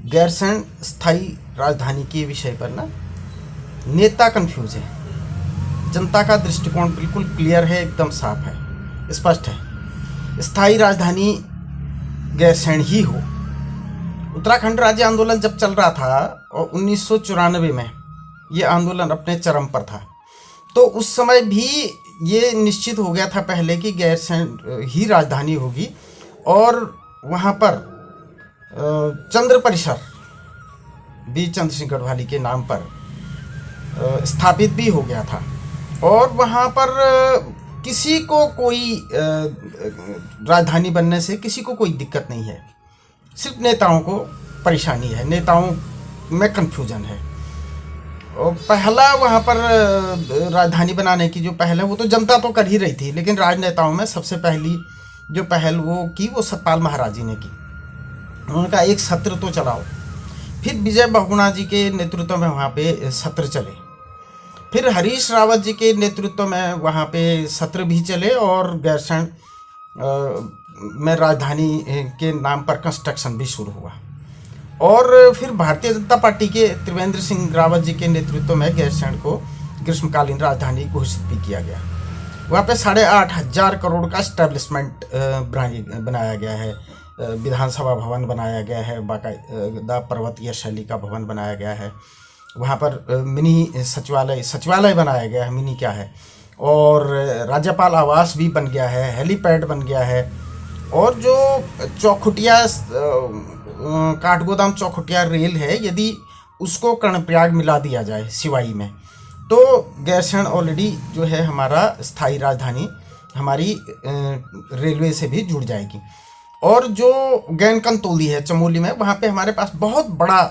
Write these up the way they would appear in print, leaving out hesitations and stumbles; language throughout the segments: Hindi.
गैरसैंण स्थायी राजधानी के विषय पर ना नेता कंफ्यूज है, जनता का दृष्टिकोण बिल्कुल क्लियर है, एकदम साफ है, स्पष्ट है। स्थायी राजधानी गैरसैंण ही हो। उत्तराखंड राज्य आंदोलन जब चल रहा था और 1994 में ये आंदोलन अपने चरम पर था, तो उस समय भी ये निश्चित हो गया था पहले कि गैरसैंण ही राजधानी होगी और वहाँ पर चंद्र परिसर बी चंद्र सिंह गढ़वाली के नाम पर स्थापित भी हो गया था और वहाँ पर किसी को कोई राजधानी बनने से किसी को कोई दिक्कत नहीं है, सिर्फ नेताओं को परेशानी है, नेताओं में कन्फ्यूजन है। और पहला वहाँ पर राजधानी बनाने की जो पहल है वो तो जनता तो कर ही रही थी, लेकिन राजनेताओं में सबसे पहली जो पहल वो सतपाल महाराज जी ने की। उनका एक सत्र तो चलाओ, फिर विजय बहुगुणा जी के नेतृत्व में वहाँ पे सत्र चले, फिर हरीश रावत जी के नेतृत्व में वहाँ पे सत्र भी चले और गैरसैंण में राजधानी के नाम पर कंस्ट्रक्शन भी शुरू हुआ। और फिर भारतीय जनता पार्टी के त्रिवेंद्र सिंह रावत जी के नेतृत्व में गैरसैंण को ग्रीष्मकालीन राजधानी घोषित भी किया गया। वहाँ पे 8,500 करोड़ का एस्टेब्लिशमेंट बनाया गया है, विधानसभा भवन बनाया गया है, बाकायदा पर्वतीय शैली का भवन बनाया गया है, वहाँ पर मिनी सचिवालय बनाया गया है, मिनी क्या है, और राज्यपाल आवास भी बन गया है, हेलीपैड बन गया है, और जो चौखुटिया काठगोदाम चौखुटिया रेल है, यदि उसको कर्णप्रयाग मिला दिया जाए सिवाई में, तो गैरसैंण ऑलरेडी जो है हमारा स्थायी राजधानी हमारी रेलवे से भी जुड़ जाएगी। और जो गैनकनतौली है चमोली में, वहाँ पे हमारे पास बहुत बड़ा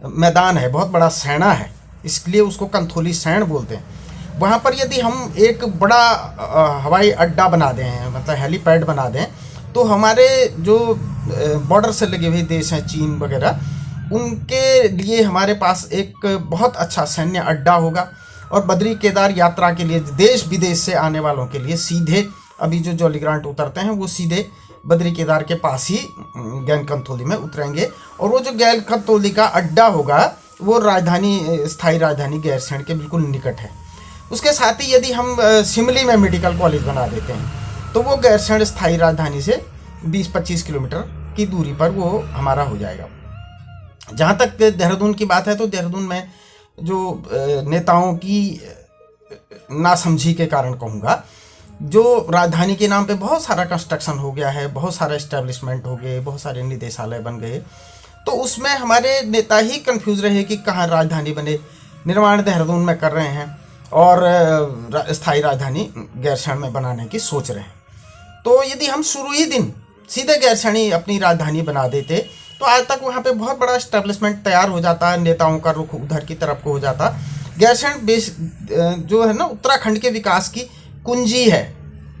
मैदान है, बहुत बड़ा सैना है, इसलिए उसको कंथोली सैण बोलते हैं। वहाँ पर यदि हम एक बड़ा हवाई अड्डा बना दें, मतलब हेलीपैड बना दें, तो हमारे जो बॉर्डर से लगे हुए देश हैं चीन वगैरह, उनके लिए हमारे पास एक बहुत अच्छा सैन्य अड्डा होगा। और बद्री केदार यात्रा के लिए देश विदेश से आने वालों के लिए सीधे अभी जो जॉलीग्रांट उतरते हैं वो सीधे बद्री केदार के पास ही गैनकनतौली में उतरेंगे, और वो जो गैनकनतौली का अड्डा होगा वो राजधानी स्थायी राजधानी गैरसैंण के बिल्कुल निकट है। उसके साथ ही यदि हम शिमली में मेडिकल कॉलेज बना देते हैं तो वो गैरसैंण स्थायी राजधानी से 20-25 किलोमीटर की दूरी पर वो हमारा हो जाएगा। जहाँ तक देहरादून की बात है, तो देहरादून में जो नेताओं की नासमझी के कारण कहूँगा, जो राजधानी के नाम पे बहुत सारा कंस्ट्रक्शन हो गया है, बहुत सारे एस्टेब्लिशमेंट हो गए, बहुत सारे निदेशालय बन गए, तो उसमें हमारे नेता ही कंफ्यूज रहे कि कहाँ राजधानी बने। निर्माण देहरादून में कर रहे हैं और स्थायी राजधानी गैरसैंण में बनाने की सोच रहे हैं। तो यदि हम शुरू ही दिन सीधे गैरसैंण ही अपनी राजधानी बना देते तो आज तक वहाँ पे बहुत बड़ा एस्टेब्लिशमेंट तैयार हो जाता, नेताओं का रुख उधर की तरफ को हो जाता। गैरसैंण जो है ना उत्तराखंड के विकास की कुंजी है,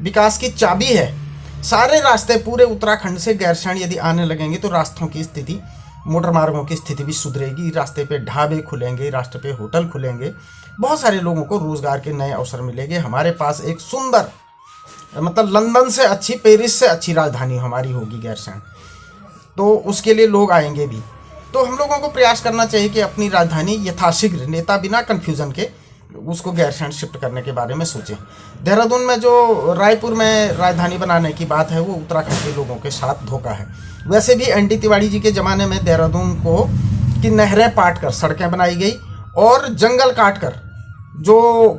विकास की चाबी है। सारे रास्ते पूरे उत्तराखंड से गैरसैंण यदि आने लगेंगे तो रास्तों की स्थिति, मोटर मार्गों की स्थिति भी सुधरेगी, रास्ते पे ढाबे खुलेंगे, रास्ते पे होटल खुलेंगे, बहुत सारे लोगों को रोज़गार के नए अवसर मिलेंगे। हमारे पास एक सुंदर, मतलब लंदन से अच्छी, पेरिस से अच्छी राजधानी हमारी होगी गैरसैंण, तो उसके लिए लोग आएंगे भी। तो हम लोगों को प्रयास करना चाहिए कि अपनी राजधानी यथाशीघ्र, नेता बिना कन्फ्यूज़न के, उसको गैरसैंण शिफ्ट करने के बारे में सोचें। देहरादून में जो रायपुर में राजधानी बनाने की बात है वो उत्तराखंड के लोगों के साथ धोखा है। वैसे भी एन डी तिवारी जी के ज़माने में देहरादून को की नहरें पाट कर सड़कें बनाई गई और जंगल काट कर जो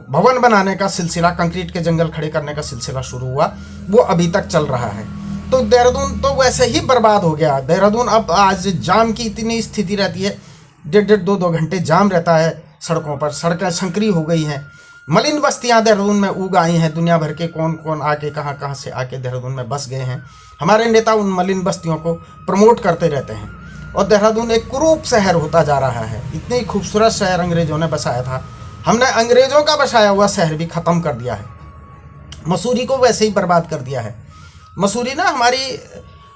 भवन बनाने का सिलसिला, कंक्रीट के जंगल खड़े करने का सिलसिला शुरू हुआ, वो अभी तक चल रहा है। तो देहरादून तो वैसे ही बर्बाद हो गया। देहरादून अब आज जाम की इतनी स्थिति रहती है, 1.5-2 घंटे जाम रहता है सड़कों पर, सड़कें संकरी हो गई हैं। मलिन बस्तियां देहरादून में उग आई हैं, दुनिया भर के कौन कौन आके कहाँ से आके देहरादून में बस गए हैं। हमारे नेता उन मलिन बस्तियों को प्रमोट करते रहते हैं और देहरादून एक कुरूप शहर होता जा रहा है। इतनी खूबसूरत शहर अंग्रेजों ने बसाया था, हमने अंग्रेजों का बसाया हुआ शहर भी ख़त्म कर दिया है। मसूरी को वैसे ही बर्बाद कर दिया है। मसूरी ना हमारी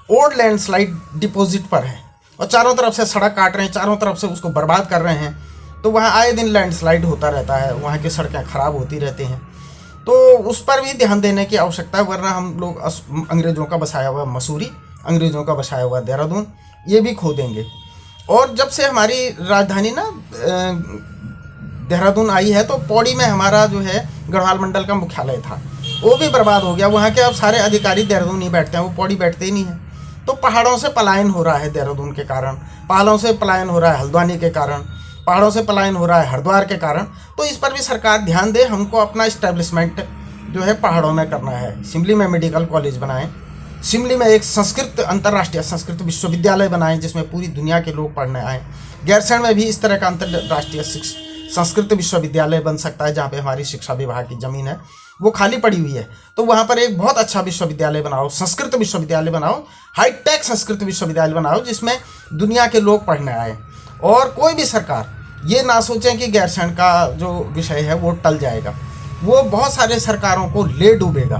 ओल्ड लैंडस्लाइड डिपॉजिट पर है और चारों तरफ से सड़क काट रहे हैं, चारों तरफ से उसको बर्बाद कर रहे हैं, तो वहाँ आए दिन लैंडस्लाइड होता रहता है, वहाँ की सड़कें ख़राब होती रहती हैं। तो उस पर भी ध्यान देने की आवश्यकता है, वरना हम लोग अंग्रेज़ों का बसाया हुआ मसूरी, अंग्रेज़ों का बसाया हुआ देहरादून, ये भी खो देंगे। और जब से हमारी राजधानी ना देहरादून आई है, तो पौड़ी में हमारा जो है गढ़वाल मंडल का मुख्यालय था, वो भी बर्बाद हो गया। वहाँ के अब सारे अधिकारी देहरादून नहीं बैठते हैं, वो पौड़ी बैठते ही नहीं हैं। तो पहाड़ों से पलायन हो रहा है देहरादून के कारण, पहाड़ों से पलायन हो रहा है हल्द्वानी के कारण, पहाड़ों से पलायन हो रहा है हरिद्वार के कारण। तो इस पर भी सरकार ध्यान दे। हमको अपना इस्टेब्लिशमेंट जो है पहाड़ों में करना है। शिमली में मेडिकल कॉलेज बनाएं, शिमली में एक संस्कृत अंतर्राष्ट्रीय संस्कृत विश्वविद्यालय बनाएं जिसमें पूरी दुनिया के लोग पढ़ने आएँ। गैरसैंण में भी इस तरह का अंतर्राष्ट्रीय संस्कृत विश्वविद्यालय बन सकता है, जहाँ पे हमारी शिक्षा विभाग की ज़मीन है वो खाली पड़ी हुई है। तो वहाँ पर एक बहुत अच्छा विश्वविद्यालय बनाओ, संस्कृत विश्वविद्यालय बनाओ, हाईटेक संस्कृत विश्वविद्यालय बनाओ जिसमें दुनिया के लोग पढ़ने आए। और कोई भी सरकार ये ना सोचें कि गैरसैंण का जो विषय है वो टल जाएगा, वो बहुत सारे सरकारों को ले डूबेगा।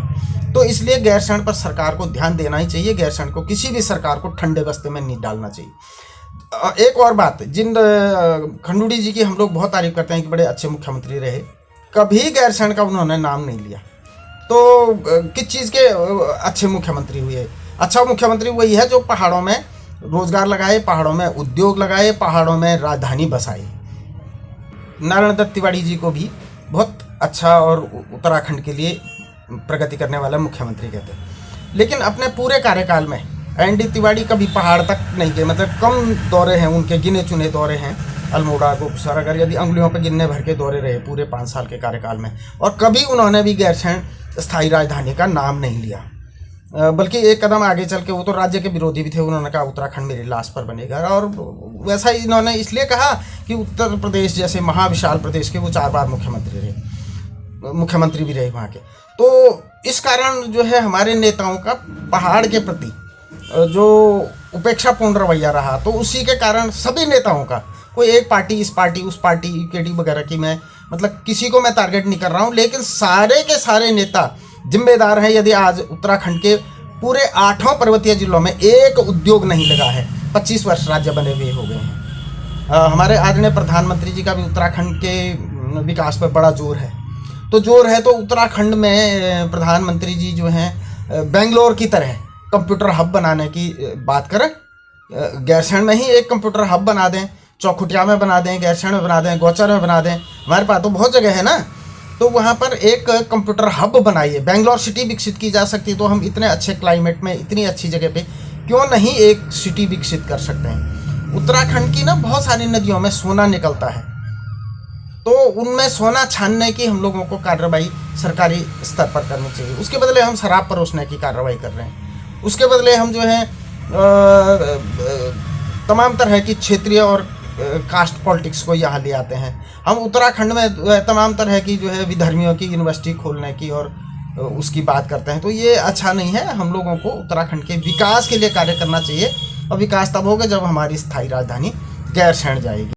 तो इसलिए गैरसैंण पर सरकार को ध्यान देना ही चाहिए। गैरसैंण को किसी भी सरकार को ठंडे बस्ते में नहीं डालना चाहिए। एक और बात, जिन खंडूड़ी जी की हम लोग बहुत तारीफ करते हैं कि बड़े अच्छे मुख्यमंत्री रहे, कभी गैरसैंण का उन्होंने नाम नहीं लिया। तो किस चीज़ के अच्छे मुख्यमंत्री हुए? अच्छा मुख्यमंत्री वही है जो पहाड़ों में रोजगार लगाए, पहाड़ों में उद्योग लगाए, पहाड़ों में राजधानी बसाए। नारायण दत्त तिवारी जी को भी बहुत अच्छा और उत्तराखंड के लिए प्रगति करने वाला मुख्यमंत्री कहते हैं। लेकिन अपने पूरे कार्यकाल में एन डी तिवारी कभी पहाड़ तक नहीं गए। मतलब कम दौरे हैं उनके, गिने चुने दौरे हैं। अल्मोड़ा को अगर यदि अंगुलियों पर गिनने भर के दौरे रहे पूरे 5 साल के कार्यकाल में। और कभी उन्होंने भी गैरसैंण स्थायी राजधानी का नाम नहीं लिया, बल्कि एक कदम आगे चल के, वो तो राज्य के विरोधी भी थे, उन्होंने कहा उत्तराखंड मेरी लाश पर बनेगा। और वैसा ही इन्होंने इसलिए कहा कि उत्तर प्रदेश जैसे महाविशाल प्रदेश के वो 4 बार मुख्यमंत्री भी रहे वहाँ के। तो इस कारण जो है हमारे नेताओं का पहाड़ के प्रति जो उपेक्षापूर्ण रवैया रहा, तो उसी के कारण सभी नेताओं का, कोई एक पार्टी इस पार्टी उस पार्टी केडी वगैरह की मैं मतलब किसी को मैं टारगेट नहीं कर रहा हूँ, लेकिन सारे के सारे नेता जिम्मेदार हैं यदि आज उत्तराखंड के पूरे 8 पर्वतीय जिलों में एक उद्योग नहीं लगा है। 25 वर्ष राज्य बने हुए हो गए हैं। हमारे आदरणीय प्रधानमंत्री जी का भी उत्तराखंड के विकास पर बड़ा जोर है। तो उत्तराखंड में प्रधानमंत्री जी जो हैं बेंगलोर की तरह कंप्यूटर हब बनाने की बात करें। गैरसैंण में ही एक कंप्यूटर हब बना दें, चौखुटिया में बना दें, गैरसैंण में बना दें, गौचर में बना दें। हमारे पास तो बहुत जगह है ना, तो वहाँ पर एक कंप्यूटर हब बनाइए। बेंगलोर सिटी विकसित की जा सकती है, तो हम इतने अच्छे क्लाइमेट में इतनी अच्छी जगह पे क्यों नहीं एक सिटी विकसित कर सकते हैं। उत्तराखंड की ना बहुत सारी नदियों में सोना निकलता है, तो उनमें सोना छानने की हम लोगों को कार्रवाई सरकारी स्तर पर करनी चाहिए। उसके बदले हम शराब परोसने की कार्रवाई कर रहे हैं। उसके बदले हम जो है तमाम तरह की क्षेत्रीय और कास्ट पॉलिटिक्स को यहाँ ले आते हैं। हम उत्तराखंड में तमाम तरह की जो है विधर्मियों की यूनिवर्सिटी खोलने की और उसकी बात करते हैं, तो ये अच्छा नहीं है। हम लोगों को उत्तराखंड के विकास के लिए कार्य करना चाहिए, और विकास तब होगा जब हमारी स्थायी राजधानी गैरसैंण जाएगी।